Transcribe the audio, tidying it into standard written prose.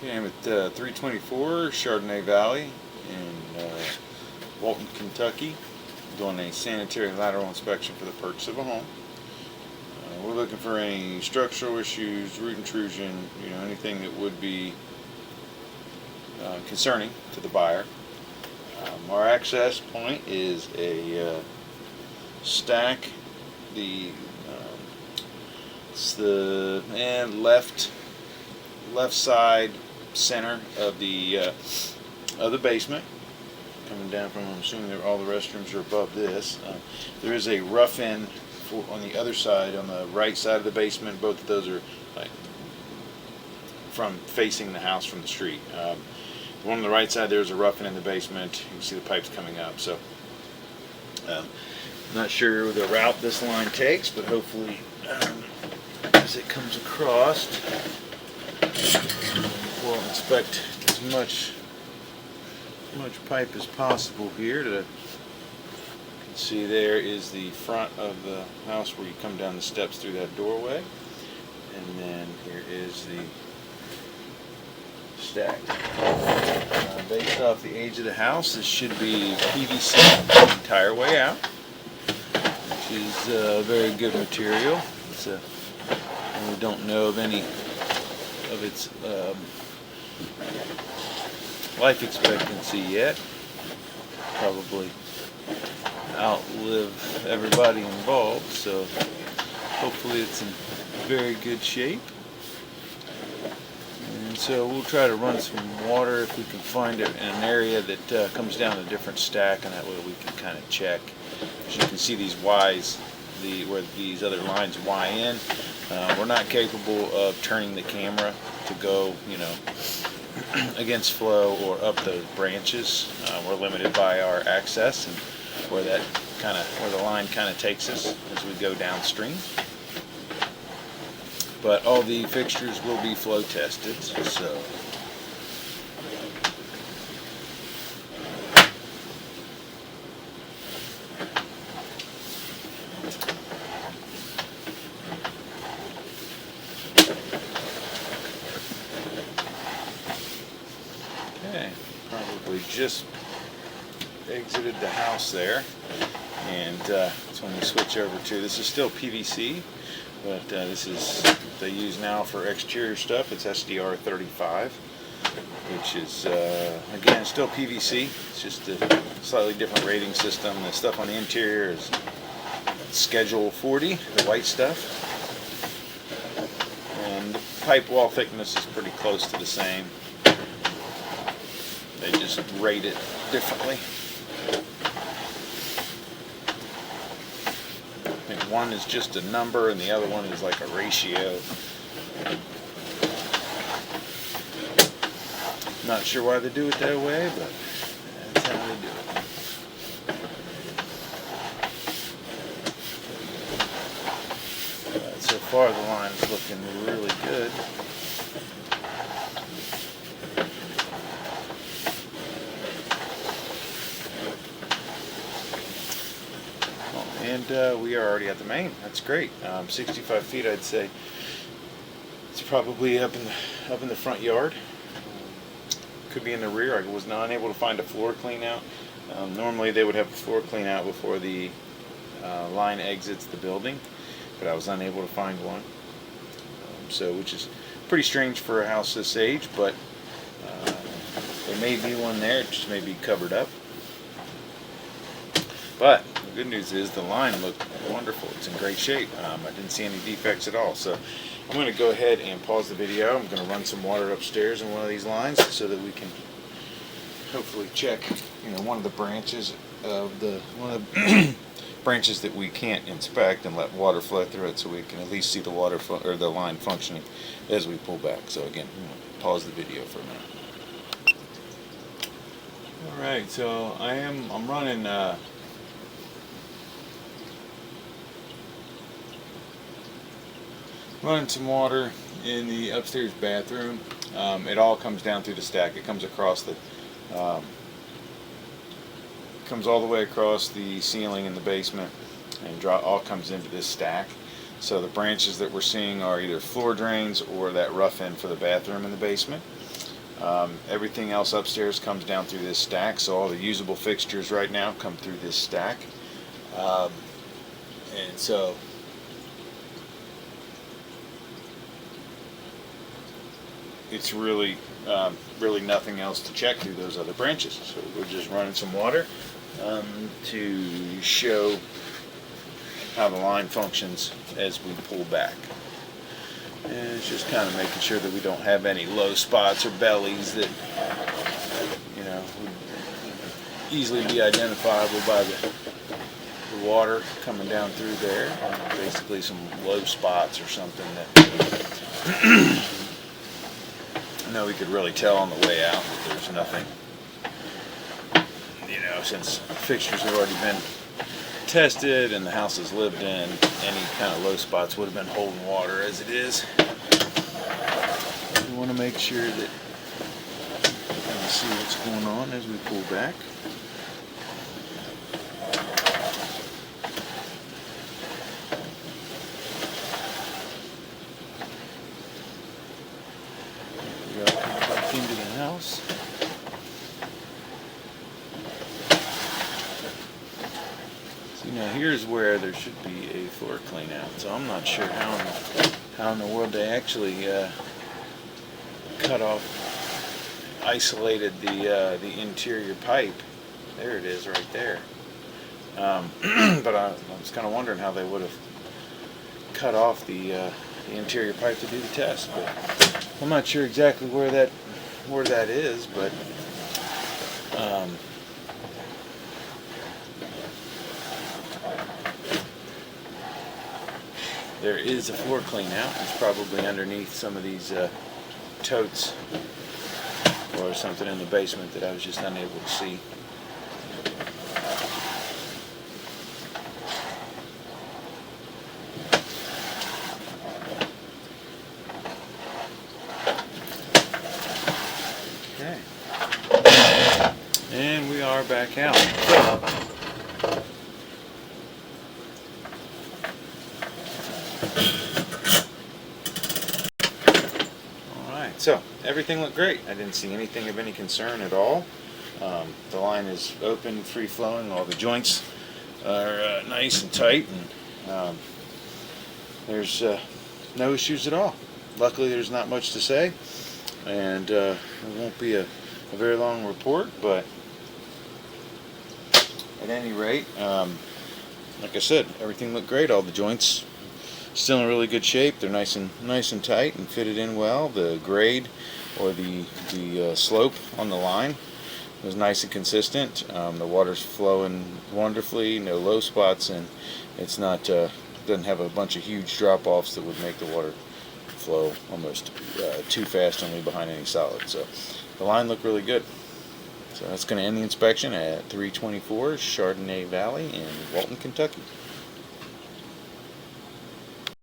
Okay, I'm at 324 Chardonnay Valley in Walton, Kentucky, doing a sanitary lateral inspection for the purchase of a home. We're looking for any structural issues, root intrusion, anything that would be concerning to the buyer. Our access point is a stack. It's the left side center of the basement. Coming down from, I'm assuming that all the restrooms are above this. There is a rough end on the other side, on the right side of the basement. Both of those are like from facing the house from the street. The one on the right side, there's a rough end in the basement. You can see the pipes coming up. So I'm not sure the route this line takes, but hopefully as it comes across, we'll inspect as much pipe as possible here. You can see there is the front of the house where you come down the steps through that doorway, and then here is the stack. Based off the age of the house, this should be PVC the entire way out, which is very good material. We don't know of any of its life expectancy yet. Probably outlive everybody involved, so hopefully it's in very good shape. And so we'll try to run some water if we can find it in an area that comes down a different stack, and that way we can kind of check. As you can see, these Ys, where these other lines Y in, we're not capable of turning the camera to go, against flow or up those branches. We're limited by our access and where the line kind of takes us as we go downstream. But all the fixtures will be flow tested, so okay, probably just exited the house there, and that's when we switch over to, this is still PVC, but this is what they use now for exterior stuff. It's SDR 35, which is again still PVC. It's just a slightly different rating system. The stuff on the interior is Schedule 40, the white stuff, and the pipe wall thickness is pretty close to the same. They just rate it differently. I think one is just a number and the other one is like a ratio. Not sure why they do it that way, but that's how they do it. So far the line's looking really good. And we are already at the main. That's great. 65 feet, I'd say. It's probably up in the front yard. Could be in the rear. I was not able to find a floor clean out. Normally they would have a floor clean out before the line exits the building, but I was unable to find one. Which is pretty strange for a house this age, but there may be one there. It just may be covered up. But the good news is the line looked wonderful. It's in great shape. I didn't see any defects at all. So I'm going to go ahead and pause the video. I'm going to run some water upstairs in one of these lines so that we can hopefully check, one of the branches branches that we can't inspect, and let water flow through it so we can at least see the the line functioning as we pull back. So again, I'm going to pause the video for a minute. All right, so I'm running some water in the upstairs bathroom. It all comes down through the stack. It comes across comes all the way across the ceiling in the basement and all comes into this stack. So the branches that we're seeing are either floor drains or that rough end for the bathroom in the basement. Everything else upstairs comes down through this stack, so all the usable fixtures right now come through this stack. And so it's really nothing else to check through those other branches. So we're just running some water to show how the line functions as we pull back. And it's just kind of making sure that we don't have any low spots or bellies that, you know, would easily be identifiable by the water coming down through there. Basically some low spots or something that I know we could really tell on the way out that there's nothing, you know, since fixtures have already been tested and the house is lived in, any kind of low spots would have been holding water as it is. We want to make sure that we can see what's going on as we pull back. We go back into the house. Now here's where there should be a floor clean out, so I'm not sure how in the world they actually cut off, isolated the interior pipe. There it is right there. But I was kind of wondering how they would have cut off the interior pipe to do the test. But I'm not sure exactly where that is, but there is a floor clean out. It's probably underneath some of these totes or something in the basement that I was just unable to see. Okay. And we are back out. So everything looked great. I didn't see anything of any concern at all. The line is open, free flowing. All the joints are nice and tight, and there's no issues at all. Luckily, there's not much to say, and it won't be a very long report. But at any rate, like I said, everything looked great. All the joints still in really good shape. They're nice and tight and fitted in well. The grade or the slope on the line was nice and consistent. The water's flowing wonderfully, no low spots, and it's not doesn't have a bunch of huge drop-offs that would make the water flow almost too fast and leave behind any solid. So the line looked really good. So that's going to end the inspection at 324 Chardonnay Valley in Walton, Kentucky.